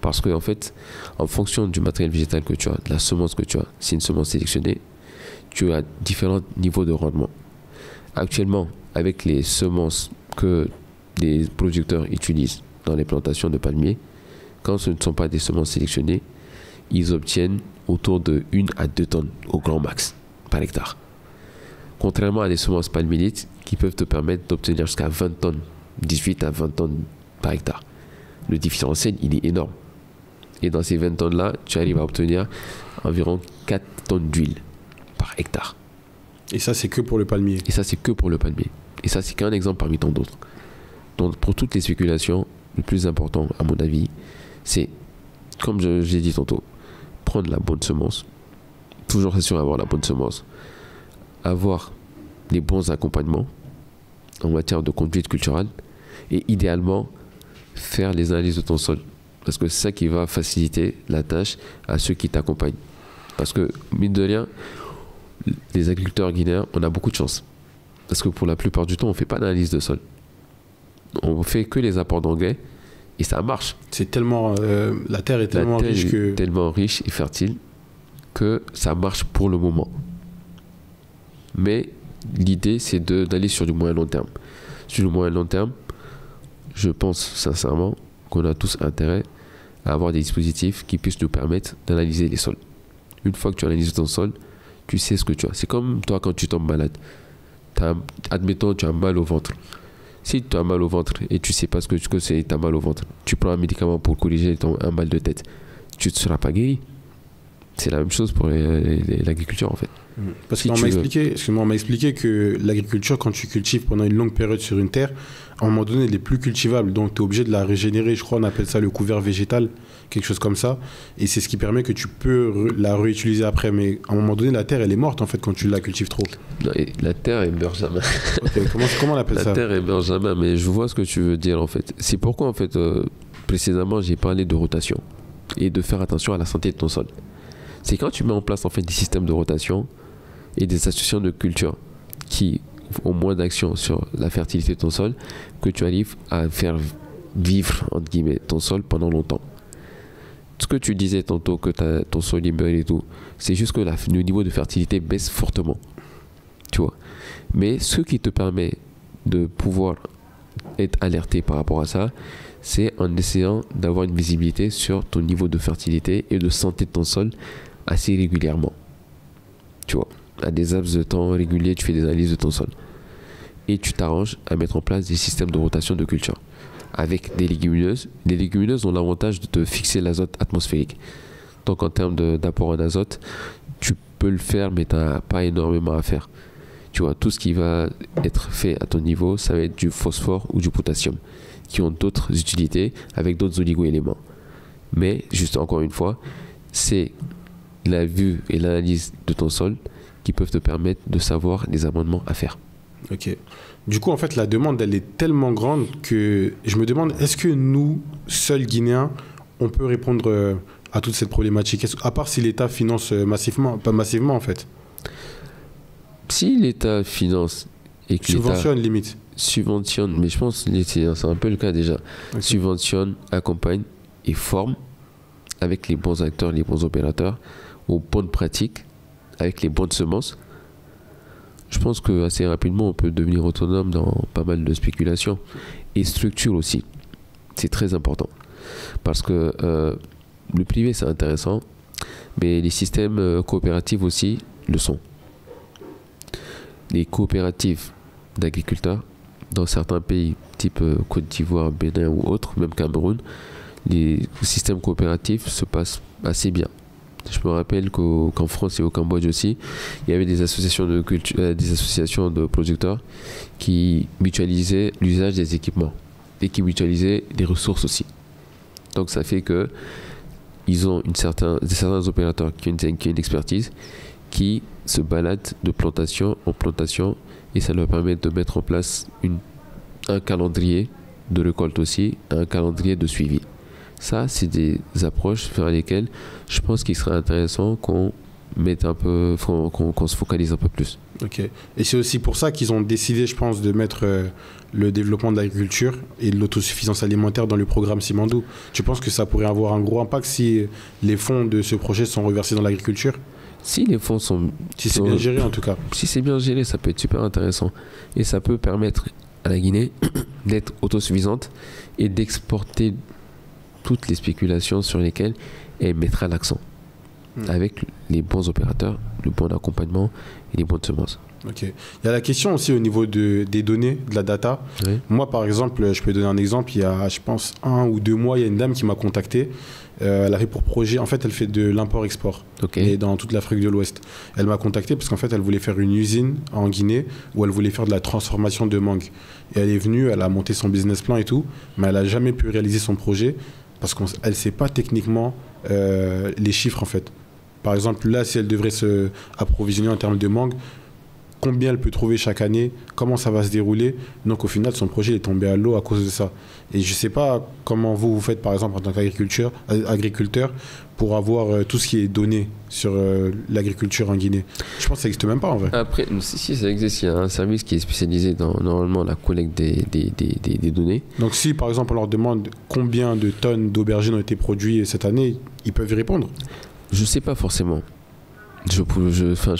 Parce que en fait, en fonction du matériel végétal que tu as, de la semence que tu as, c'est une semence sélectionnée, tu as différents niveaux de rendement. Actuellement, avec les semences que les producteurs utilisent dans les plantations de palmiers, quand ce ne sont pas des semences sélectionnées, ils obtiennent autour de 1 à 2 tonnes au grand max par hectare. Contrairement à des semences palmélites qui peuvent te permettre d'obtenir jusqu'à 20 tonnes, 18 à 20 tonnes par hectare. Le différentiel, il est énorme. Et dans ces 20 tonnes-là, tu arrives à obtenir environ 4 tonnes d'huile par hectare. Et ça, c'est que pour le palmier. Et ça, c'est que pour le palmier. Et ça, c'est qu'un exemple parmi tant d'autres. Donc, pour toutes les spéculations, le plus important, à mon avis, c'est, comme j'ai dit tantôt, prendre la bonne semence, toujours s'assurer d'avoir la bonne semence, avoir les bons accompagnements en matière de conduite culturelle et idéalement faire les analyses de ton sol. Parce que c'est ça qui va faciliter la tâche à ceux qui t'accompagnent. Parce que, mine de rien, les agriculteurs guinéens, on a beaucoup de chance. Parce que pour la plupart du temps, on ne fait pas d'analyse de sol. On fait que les apports d'engrais et ça marche. C'est tellement, la terre est tellement riche que... tellement riche et fertile que ça marche pour le moment. Mais l'idée, c'est d'aller sur du moyen long terme. Sur le moyen long terme, je pense sincèrement qu'on a tous intérêt à avoir des dispositifs qui puissent nous permettre d'analyser les sols. Une fois que tu analyses ton sol, tu sais ce que tu as. C'est comme toi quand tu tombes malade. Admettons, tu as mal au ventre. Si tu as mal au ventre et tu sais pas ce que c'est, tu as mal au ventre, tu prends un médicament pour corriger un mal de tête, tu ne seras pas guéri. C'est la même chose pour l'agriculture en fait. Parce qu'on m'a expliqué que l'agriculture, quand tu cultives pendant une longue période sur une terre, à un moment donné, elle est plus cultivable. Donc, tu es obligé de la régénérer. Je crois qu'on appelle ça le couvert végétal, quelque chose comme ça. Et c'est ce qui permet que tu peux la réutiliser après. Mais à un moment donné, la terre, elle est morte en fait quand tu la cultives trop. Non, la terre, elle meurt jamais. Okay, comment on appelle ça? La terre, elle meurt jamais, mais je vois ce que tu veux dire en fait. C'est pourquoi en fait, précédemment, j'ai parlé de rotation et de faire attention à la santé de ton sol. C'est quand tu mets en place en fait des systèmes de rotation et des associations de culture qui ont moins d'action sur la fertilité de ton sol que tu arrives à faire vivre entre guillemets ton sol pendant longtemps. Ce que tu disais tantôt que ton sol est belle et tout, c'est juste que le niveau de fertilité baisse fortement, tu vois. Mais ce qui te permet de pouvoir être alerté par rapport à ça, c'est en essayant d'avoir une visibilité sur ton niveau de fertilité et de santé de ton sol assez régulièrement. Tu vois, à des laps de temps réguliers, tu fais des analyses de ton sol. Et tu t'arranges à mettre en place des systèmes de rotation de culture. Avec des légumineuses. Les légumineuses ont l'avantage de te fixer l'azote atmosphérique. Donc en termes d'apport en azote, tu peux le faire, mais tu n'as pas énormément à faire. Tu vois, tout ce qui va être fait à ton niveau, ça va être du phosphore ou du potassium, qui ont d'autres utilités avec d'autres oligo-éléments. Mais, juste encore une fois, c'est la vue et l'analyse de ton sol qui peuvent te permettre de savoir les amendements à faire. Ok. Du coup, en fait, la demande, elle est tellement grande que je me demande, est-ce que nous, seuls Guinéens, on peut répondre à toute cette problématique, à part si l'État finance massivement, pas massivement en fait. Si l'État finance et que subventionne limite. Subventionne, mais je pense que c'est un peu le cas déjà. Okay. Subventionne, accompagne et forme avec les bons acteurs, les bons opérateurs, aux bonnes pratiques, avec les bonnes semences. Je pense que assez rapidement on peut devenir autonome dans pas mal de spéculations. Et structure aussi, c'est très important. Parce que le privé c'est intéressant, mais les systèmes coopératifs aussi le sont. Les coopératives d'agriculteurs dans certains pays, type Côte d'Ivoire, Bénin ou autres, même Cameroun, les systèmes coopératifs se passent assez bien. Je me rappelle qu'en France et au Cambodge aussi, il y avait des associations de producteurs qui mutualisaient l'usage des équipements et qui mutualisaient les ressources aussi. Donc ça fait que ils ont certains opérateurs qui ont une expertise qui se baladent de plantation en plantation et ça leur permet de mettre en place un calendrier de récolte aussi, un calendrier de suivi. Ça, c'est des approches vers lesquelles je pense qu'il serait intéressant qu'on se focalise un peu plus. Ok. Et c'est aussi pour ça qu'ils ont décidé, je pense, de mettre le développement de l'agriculture et de l'autosuffisance alimentaire dans le programme Simandou. Tu penses que ça pourrait avoir un gros impact si les fonds de ce projet sont reversés dans l'agriculture ? Si les fonds sont... Si c'est bien géré en tout cas. Si c'est bien géré, ça peut être super intéressant. Et ça peut permettre à la Guinée d'être autosuffisante et d'exporter toutes les spéculations sur lesquelles elle mettra l'accent. Avec les bons opérateurs, le bon accompagnement et les bonnes semences. Ok. Il y a la question aussi au niveau des données, de la data. Oui. Moi, par exemple, je peux donner un exemple. Il y a, je pense, 1 ou 2 mois, il y a une dame qui m'a contacté. Elle avait pour projet, en fait, elle fait de l'import-export et dans toute l'Afrique de l'Ouest. Elle m'a contacté parce qu'en fait, elle voulait faire une usine en Guinée où elle voulait faire de la transformation de mangue. Et elle est venue, elle a monté son business plan et tout, mais elle n'a jamais pu réaliser son projet parce qu'elle ne sait pas techniquement les chiffres, en fait. Par exemple, là, si elle devrait se approvisionner en termes de mangue, combien elle peut trouver chaque année, comment ça va se dérouler. Donc au final, son projet est tombé à l'eau à cause de ça. Et je ne sais pas comment vous faites, par exemple, en tant qu'agriculteur, pour avoir tout ce qui est donné sur l'agriculture en Guinée. Je pense que ça n'existe même pas en vrai. Après, si ça existe, il y a un service qui est spécialisé dans normalement la collecte des données. Donc si par exemple on leur demande combien de tonnes d'aubergines ont été produites cette année, ils peuvent y répondre? Je ne sais pas forcément. Je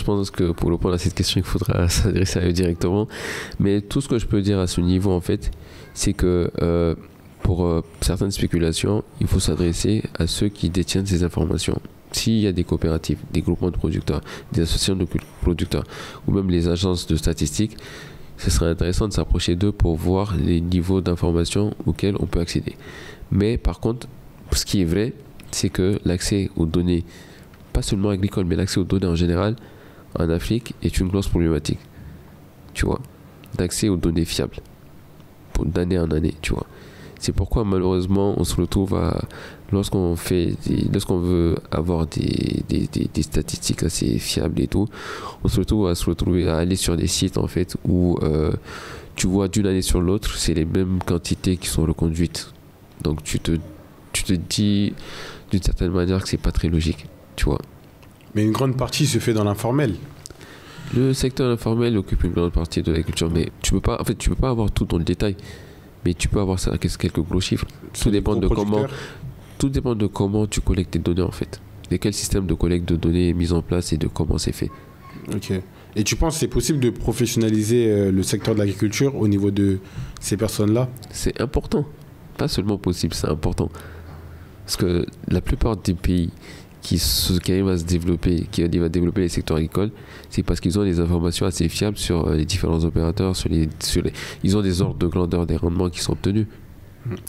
pense que pour répondre à cette question, il faudra s'adresser à eux directement. Mais tout ce que je peux dire à ce niveau, en fait, c'est que pour certaines spéculations, il faut s'adresser à ceux qui détiennent ces informations. S'il y a des coopératives, des groupements de producteurs, des associations de producteurs, ou même les agences de statistiques, ce serait intéressant de s'approcher d'eux pour voir les niveaux d'information auxquels on peut accéder. Mais par contre, ce qui est vrai, c'est que l'accès aux données, pas seulement agricoles, mais l'accès aux données en général, en Afrique, est une grosse problématique. Tu vois, d'accès aux données fiables, d'année en année, tu vois. C'est pourquoi malheureusement on se retrouve à, lorsqu'on veut avoir des statistiques assez fiables et tout, on se retrouve à aller sur des sites en fait où tu vois d'une année sur l'autre c'est les mêmes quantités qui sont reconduites. Donc tu te dis d'une certaine manière que c'est pas très logique, tu vois. Mais une grande partie se fait dans l'informel. Le secteur informel occupe une grande partie de l'agriculture, mais tu peux pas avoir tout dans le détail. Mais tu peux avoir ça, quelques gros chiffres. Tout dépend de comment tu collectes tes données en fait. Et quel système de collecte de données est mis en place et de comment c'est fait. Ok. Et tu penses que c'est possible de professionnaliser le secteur de l'agriculture au niveau de ces personnes-là? C'est important. Pas seulement possible, c'est important. Parce que la plupart des pays qui arrivent à se développer, qui arrivent à développer les secteurs agricoles, c'est parce qu'ils ont des informations assez fiables sur les différents opérateurs, ils ont des ordres de grandeur des rendements qui sont obtenus.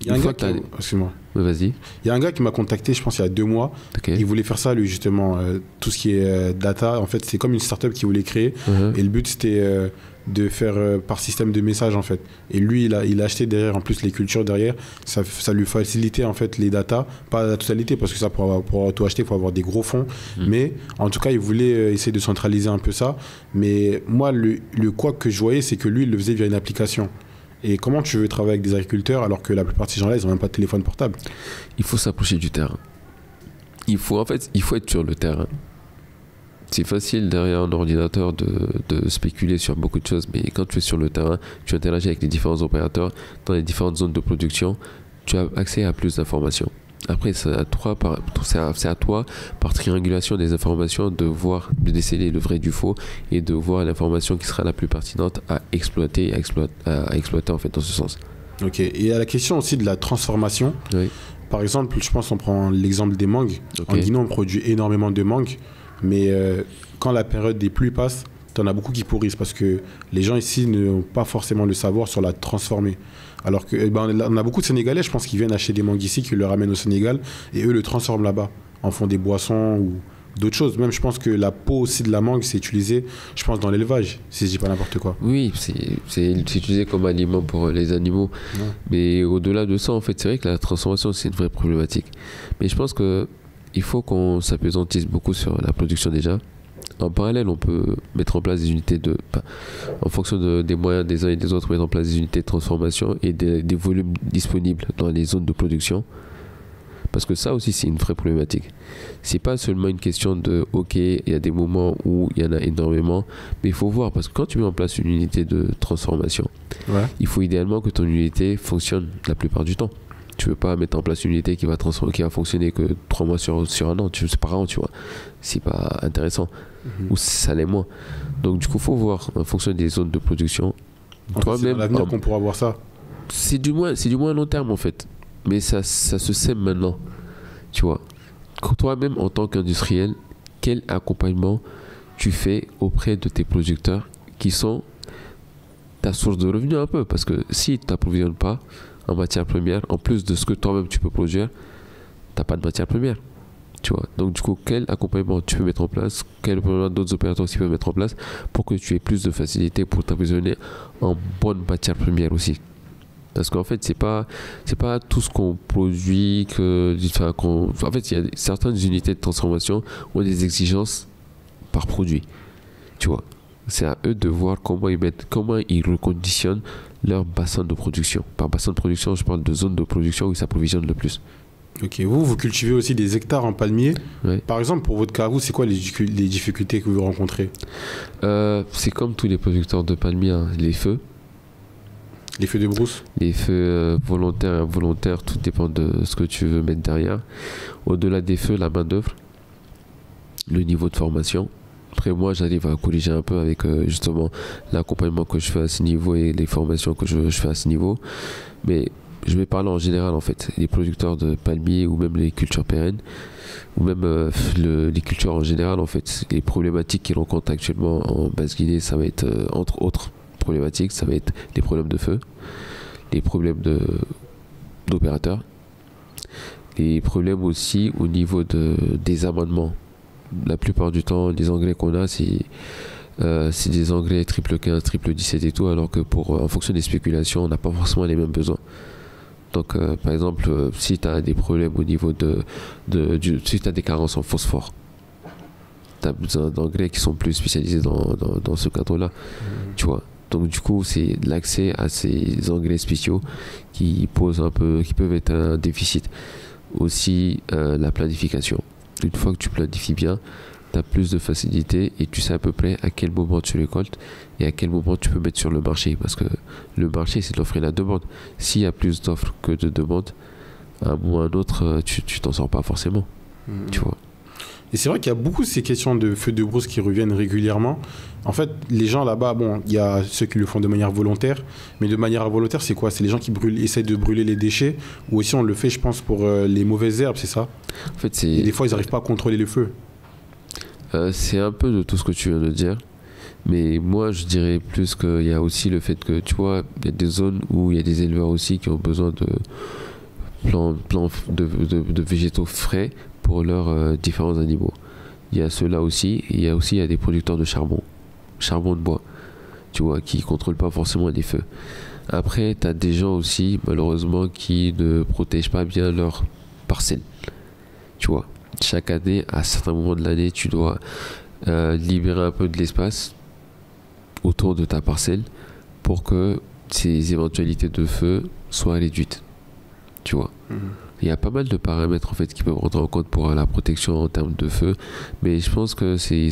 Il y a un gars excuse-moi. Ouais, vas-y. Il y a un gars qui m'a contacté, je pense il y a 2 mois. Okay. Il voulait faire ça lui justement, tout ce qui est data. En fait, c'est comme une startup qu'il voulait créer. Et le but c'était de faire par système de messages en fait. Et lui il a acheté derrière en plus les cultures derrière. Ça lui facilitait en fait les data, pas la totalité parce que ça pour tout acheter il faut avoir des gros fonds. Mais en tout cas il voulait essayer de centraliser un peu ça. Mais moi le quoi que je voyais c'est que lui il le faisait via une application. Et comment tu veux travailler avec des agriculteurs alors que la plupart de ces gens-là, ils n'ont même pas de téléphone portable? Il faut s'approcher du terrain. Il faut être sur le terrain. C'est facile derrière un ordinateur de spéculer sur beaucoup de choses, mais quand tu es sur le terrain, tu interagis avec les différents opérateurs dans les différentes zones de production, tu as accès à plus d'informations. Après, c'est à toi, par triangulation des informations, de déceler le vrai du faux et de voir l'information qui sera la plus pertinente à exploiter en fait dans ce sens. Ok. Et à la question aussi de la transformation, oui. Par exemple, je pense qu'on prend l'exemple des mangues. Okay. En Guinée, on produit énormément de mangues, mais quand la période des pluies passe, t'en as beaucoup qui pourrissent parce que les gens ici n'ont pas forcément le savoir sur la transformer. Alors que on a beaucoup de Sénégalais, je pense, qui viennent acheter des mangues ici, qui le ramènent au Sénégal et eux le transforment là-bas, en font des boissons ou d'autres choses. Même je pense que la peau aussi de la mangue, c'est utilisé, je pense, dans l'élevage, si je dis pas n'importe quoi. Oui, c'est utilisé comme aliment pour les animaux. Ouais. Mais au-delà de ça, en fait, c'est vrai que la transformation, c'est une vraie problématique. Mais je pense qu'il faut qu'on s'appesantisse beaucoup sur la production déjà. En parallèle, on peut mettre en place des unités en fonction des moyens des uns et des autres, mettre en place des unités de transformation et des volumes disponibles dans les zones de production. Parce que ça aussi, c'est une vraie problématique. C'est pas seulement une question de OK, il y a des moments où il y en a énormément, mais il faut voir, parce que quand tu mets en place une unité de transformation, ouais. Il faut idéalement que ton unité fonctionne la plupart du temps. Tu veux pas mettre en place une unité qui va fonctionner que 3 mois sur un an, c'est par an, tu vois. C'est pas intéressant. Ou ça l'est moins. Donc du coup, faut voir en fonction des zones de production. Toi-même, à l'avenir qu'on pourra voir ça. C'est du moins long terme en fait. Mais ça se sème maintenant. Tu vois. Toi-même, en tant qu'industriel, quel accompagnement tu fais auprès de tes producteurs qui sont ta source de revenus un peu? Parce que si tu n'approvisionnes pas en matière première, en plus de ce que toi-même tu peux produire, t'as pas de matière première, tu vois. Donc du coup, quel accompagnement tu peux mettre en place, quel accompagnement d'autres opérateurs aussi peuvent mettre en place pour que tu aies plus de facilité pour t'approvisionner en bonne matière première aussi. Parce qu'en fait, c'est pas tout ce qu'on produit en fait, il y a certaines unités de transformation ont des exigences par produit, tu vois. C'est à eux de voir comment ils reconditionnent leur bassin de production. Par bassin de production, je parle de zone de production où ils s'approvisionnent le plus. Ok, vous cultivez aussi des hectares en palmier. Ouais. Par exemple, pour votre cas, vous, c'est quoi les difficultés que vous rencontrez? C'est comme tous les producteurs de palmiers, hein, les feux. Les feux de brousse? Les feux volontaires et involontaires, tout dépend de ce que tu veux mettre derrière. Au-delà des feux, la main-d'œuvre, le niveau de formation. Après, moi, j'arrive à corriger un peu avec justement l'accompagnement que je fais à ce niveau et les formations que je fais à ce niveau. Mais je vais parler en général, en fait. Les producteurs de palmiers ou même les cultures pérennes, ou même les cultures en général, en fait. Les problématiques qu'ils rencontrent actuellement en Basse-Guinée, ça va être, entre autres problématiques, ça va être les problèmes de feu, les problèmes d'opérateurs, les problèmes aussi au niveau des amendements. La plupart du temps, les engrais qu'on a, c'est des engrais triple 15, triple 17 et tout, alors que en fonction des spéculations, on n'a pas forcément les mêmes besoins. Donc, par exemple, si tu as des problèmes au niveau si tu as des carences en phosphore, tu as besoin d'engrais qui sont plus spécialisés dans ce cadre-là, tu vois. Donc, du coup, c'est l'accès à ces engrais spéciaux qui peuvent être un déficit. Aussi, la planification. Une fois que tu planifies bien, tu as plus de facilité et tu sais à peu près à quel moment tu récoltes et à quel moment tu peux mettre sur le marché. Parce que le marché, c'est l'offre et la demande. S'il y a plus d'offres que de demandes, à un moment ou à un autre, tu t'en sors pas forcément. Tu vois. Et c'est vrai qu'il y a beaucoup ces questions de feux de brousse qui reviennent régulièrement. En fait, les gens là-bas, bon, il y a ceux qui le font de manière volontaire, mais de manière involontaire, c'est quoi? C'est les gens qui essayent de brûler les déchets, ou aussi on le fait, je pense, pour les mauvaises herbes, c'est ça? En fait, et des fois, ils n'arrivent pas à contrôler le feu. C'est un peu de tout ce que tu viens de dire. Mais moi, je dirais plus qu'il y a aussi le fait que, tu vois, il y a des zones où il y a des éleveurs aussi qui ont besoin de de végétaux frais pour leurs différents animaux. Il y a ceux-là aussi. Et il y a des producteurs de charbon de bois, tu vois, qui ne contrôlent pas forcément les feux. Après, tu as des gens aussi, malheureusement, qui ne protègent pas bien leurs parcelles. Tu vois, chaque année, à certains moments de l'année, tu dois libérer un peu de l'espace autour de ta parcelle pour que ces éventualités de feu soient réduites. Tu vois. Il y a pas mal de paramètres en fait qui peuvent rentrer en compte pour la protection en termes de feu, mais je pense que c'est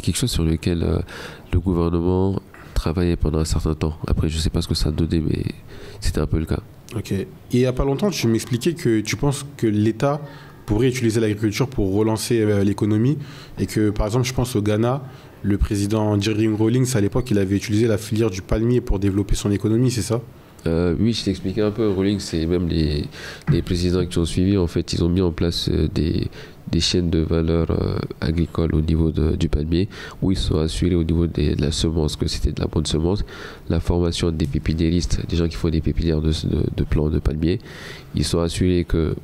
quelque chose sur lequel le gouvernement travaillait pendant un certain temps. Après, je sais pas ce que ça a donné, mais c'était un peu le cas. Ok. Et il y a pas longtemps, tu m'expliquais que tu penses que l'État pourrait utiliser l'agriculture pour relancer l'économie et que, par exemple, je pense au Ghana, le président Jerry Rawlings, à l'époque, il avait utilisé la filière du palmier pour développer son économie, c'est ça? Oui, je t'expliquais un peu. Rawlings, c'est même les présidents qui ont suivi, en fait, ils ont mis en place des chaînes de valeur agricoles au niveau du palmier, où ils sont assurés au niveau de la semence, que c'était de la bonne semence, la formation des pépiniéristes, des gens qui font des pépinières de plants de palmier. Ils sont assurés que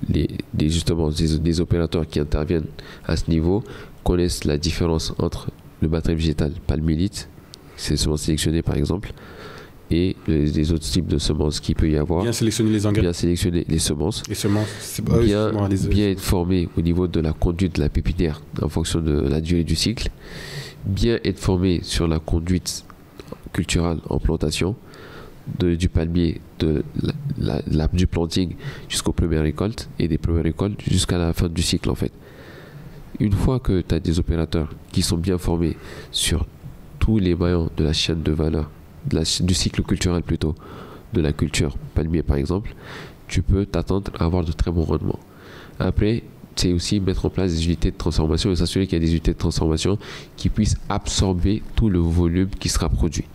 justement, des opérateurs qui interviennent à ce niveau connaissent la différence entre le matériel végétal palmélite, c'est semences sélectionnées par exemple, et les autres types de semences qu'il peut y avoir. Bien sélectionner les engrais. Bien sélectionner les semences. Les semences, c'est bien être formé au niveau de la conduite de la pépinière en fonction de la durée du cycle. Bien être formé sur la conduite culturelle en plantation, du palmier, du planting jusqu'aux premières récoltes et des premières récoltes jusqu'à la fin du cycle en fait. Une fois que tu as des opérateurs qui sont bien formés sur tous les maillons de la chaîne de valeur, du cycle culturel plutôt, de la culture palmier par exemple, tu peux t'attendre à avoir de très bons rendements. Après, c'est aussi mettre en place des unités de transformation et s'assurer qu'il y a des unités de transformation qui puissent absorber tout le volume qui sera produit.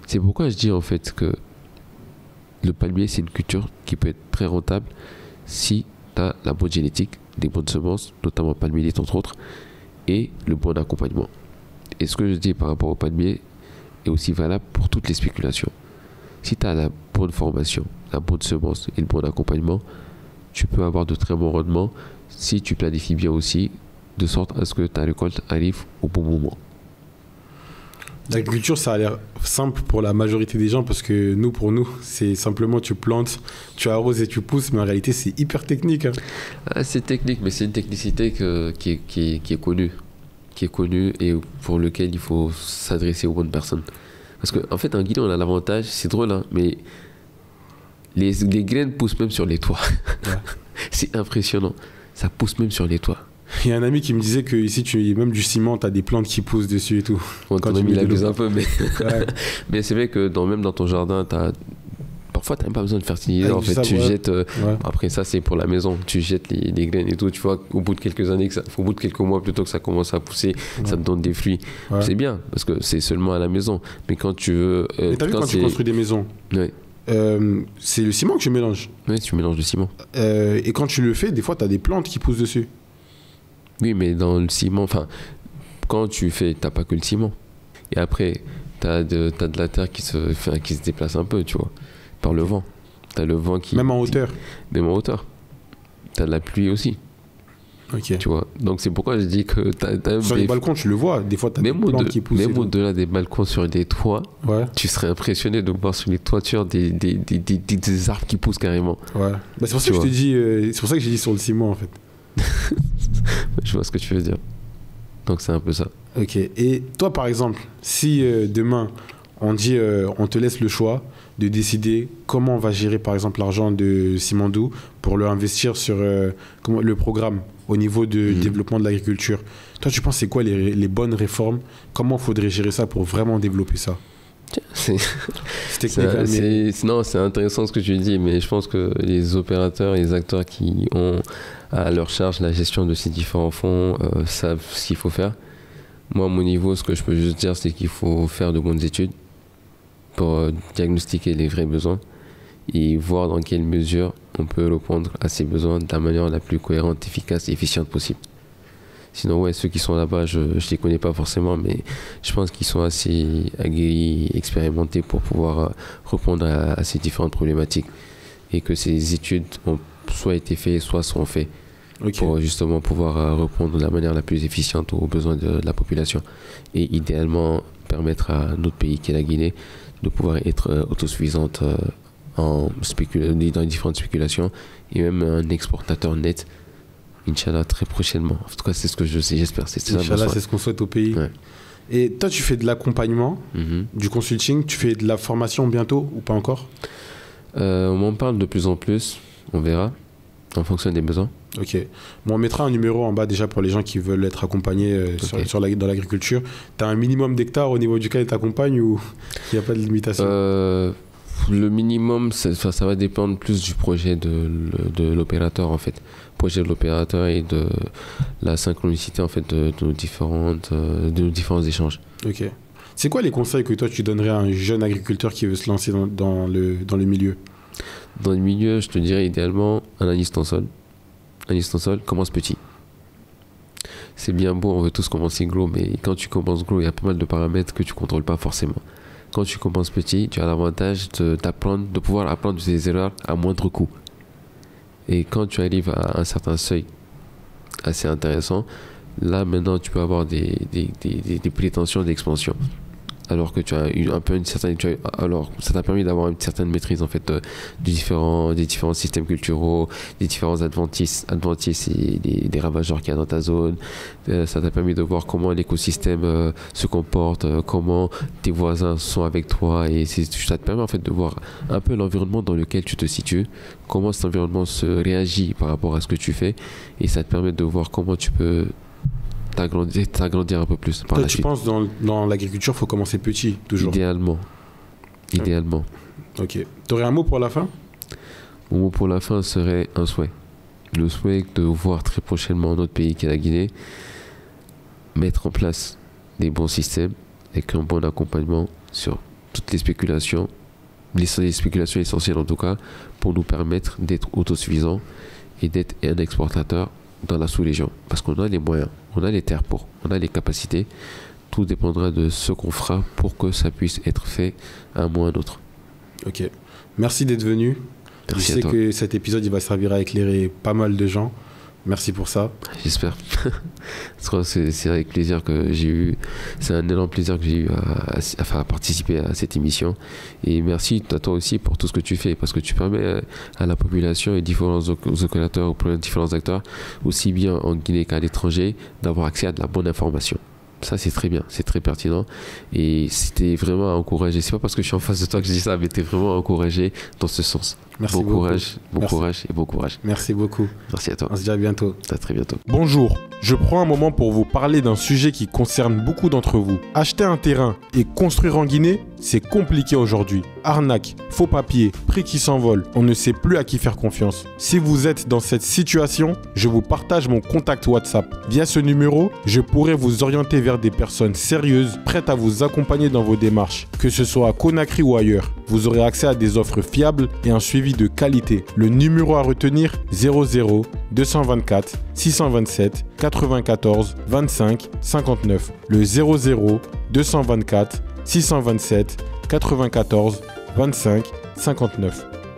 C'est pourquoi je dis en fait que le palmier, c'est une culture qui peut être très rentable si tu as la bonne génétique, des bonnes semences, notamment palmier entre autres, et le bon accompagnement. Et ce que je dis par rapport au palmier est aussi valable pour toutes les spéculations. Si tu as la bonne formation, la bonne semence et le bon accompagnement, tu peux avoir de très bons rendements si tu planifies bien aussi, de sorte à ce que ta récolte arrive au bon moment. L'agriculture, ça a l'air simple pour la majorité des gens parce que pour nous, c'est simplement tu plantes, tu arroses et tu pousses, mais en réalité, c'est hyper technique. Hein. C'est technique, mais c'est une technicité qui est connue. Qui est connu et pour lequel il faut s'adresser aux bonnes personnes. Parce qu'en fait, en Guinée, on a l'avantage, c'est drôle, hein, mais les graines poussent même sur les toits. Ouais. C'est impressionnant. Ça pousse même sur les toits. Il y a un ami qui me disait que ici, même du ciment, tu as des plantes qui poussent dessus et tout. Bon, ton ami, il abuse un peu, mais, ouais. Mais c'est vrai que même dans ton jardin, parfois, tu n'as même pas besoin de fertiliser. En fait, tu jettes. Ouais. Après, ça, c'est pour la maison. Tu jettes les graines et tout. Tu vois, au bout de quelques années, au bout de quelques mois, plutôt que ça commence à pousser, ça te donne des fruits. Ouais. C'est bien, parce que c'est seulement à la maison. Mais quand tu veux. Mais t'as vu quand tu construis des maisons, ouais. C'est le ciment que tu mélanges. Oui, tu mélanges le ciment. Et quand tu le fais, des fois, tu as des plantes qui poussent dessus. Oui, mais dans le ciment, enfin, quand tu fais, tu n'as pas que le ciment. Et après, t'as de la terre qui se déplace un peu, tu vois, par le vent. T'as le vent qui... Même en hauteur. Même en hauteur. T'as de la pluie aussi. Ok. Tu vois. Donc c'est pourquoi je dis que t'as sur les balcons, tu le vois. Des fois, t'as des plantes qui poussent. Même au-delà des balcons, sur des toits, ouais. Tu serais impressionné de voir sur les toitures des arbres qui poussent carrément. Ouais. Bah, c'est pour ça que je te dis... c'est pour ça que j'ai dit sur le ciment, en fait. Je vois ce que tu veux dire. Donc c'est un peu ça. Ok. Et toi, par exemple, si demain, on te laisse le choix de décider comment on va gérer, par exemple, l'argent de Simandou pour le investir sur le programme au niveau du développement de l'agriculture. Toi, tu penses c'est quoi les bonnes réformes? Comment il faudrait gérer ça pour vraiment développer ça? C'est intéressant ce que tu dis, mais je pense que les opérateurs et les acteurs qui ont à leur charge la gestion de ces différents fonds savent ce qu'il faut faire. Moi, à mon niveau, ce que je peux juste dire, c'est qu'il faut faire de bonnes études pour diagnostiquer les vrais besoins et voir dans quelle mesure on peut répondre à ces besoins de la manière la plus cohérente, efficace et efficiente possible. Sinon, ouais, ceux qui sont là-bas, je ne les connais pas forcément, mais je pense qu'ils sont assez aguerris, expérimentés pour pouvoir répondre à ces différentes problématiques et que ces études ont soit été faites, soit seront faites. Okay. Pour justement pouvoir répondre de la manière la plus efficiente aux besoins de la population et idéalement permettre à notre pays qui est la Guinée de pouvoir être autosuffisante dans les différentes spéculations et même un exportateur net, Inch'Allah, très prochainement. En tout cas, c'est ce que je sais, j'espère. Inch'Allah, c'est ce qu'on souhaite au pays. Ouais. Et toi, tu fais de l'accompagnement, du consulting, tu fais de la formation bientôt ou pas encore? On m'en parle de plus en plus, on verra, en fonction des besoins. Ok. Bon, on mettra un numéro en bas déjà pour les gens qui veulent être accompagnés dans l'agriculture. Tu as un minimum d'hectares au niveau duquel tu accompagnes ou il n'y a pas de limitation? Le minimum, ça va dépendre plus du projet de l'opérateur en fait. Projet de l'opérateur et de la synchronicité en fait de nos différents échanges. Ok. C'est quoi les conseils que toi tu donnerais à un jeune agriculteur qui veut se lancer dans le milieu? Dans le milieu, je te dirais idéalement analyse ton sol. Analyse ton sol, commence petit. C'est bien beau, on veut tous commencer gros, mais quand tu commences gros, il y a pas mal de paramètres que tu ne contrôles pas forcément. Quand tu commences petit, tu as l'avantage de pouvoir apprendre de tes erreurs à moindre coût. Et quand tu arrives à un certain seuil assez intéressant, là maintenant tu peux avoir des prétentions d'expansion. Alors que tu as eu un peu alors ça t'a permis d'avoir une certaine maîtrise en fait des différents systèmes culturels, des différents adventices et des ravageurs qu'il y a dans ta zone. Ça t'a permis de voir comment l'écosystème se comporte, comment tes voisins sont avec toi, et ça te permet en fait de voir un peu l'environnement dans lequel tu te situes, comment cet environnement se réagit par rapport à ce que tu fais, et ça te permet de voir comment tu peux t'agrandir un peu plus par la suite. Tu penses dans l'agriculture, il faut commencer petit, toujours? Idéalement. Ok. Tu aurais un mot pour la fin? Mon mot pour la fin serait un souhait. Le souhait de voir très prochainement notre pays qui est la Guinée mettre en place des bons systèmes avec un bon accompagnement sur toutes les spéculations essentielles en tout cas, pour nous permettre d'être autosuffisants et d'être un exportateur dans la sous-région, parce qu'on a les moyens, on a les terres on a les capacités. Tout dépendra de ce qu'on fera pour que ça puisse être fait à un moment ou à un autre. Ok. Merci d'être venu. Merci. Je sais que cet épisode il va servir à éclairer pas mal de gens. Merci pour ça. J'espère. C'est avec plaisir que j'ai eu. C'est un énorme plaisir que j'ai eu à participer à cette émission. Et merci à toi aussi pour tout ce que tu fais, parce que tu permets à la population et différents opérateurs ou différents acteurs, aussi bien en Guinée qu'à l'étranger, d'avoir accès à de la bonne information. Ça, c'est très bien, c'est très pertinent. Et c'était vraiment à encourager. C'est pas parce que je suis en face de toi que je dis ça, mais t'es vraiment encouragé dans ce sens. Merci beaucoup. Bon courage. Merci beaucoup. Merci à toi. On se dit à bientôt. À très bientôt. Bonjour, je prends un moment pour vous parler d'un sujet qui concerne beaucoup d'entre vous. Acheter un terrain et construire en Guinée, c'est compliqué aujourd'hui. Arnaque, faux papiers, prix qui s'envolent, on ne sait plus à qui faire confiance. Si vous êtes dans cette situation, je vous partage mon contact WhatsApp. Via ce numéro, je pourrai vous orienter vers des personnes sérieuses, prêtes à vous accompagner dans vos démarches. Que ce soit à Conakry ou ailleurs, vous aurez accès à des offres fiables et un suivi de qualité. Le numéro à retenir, 00 224 627 94 25 59. Le 00 224 627 94 25 59.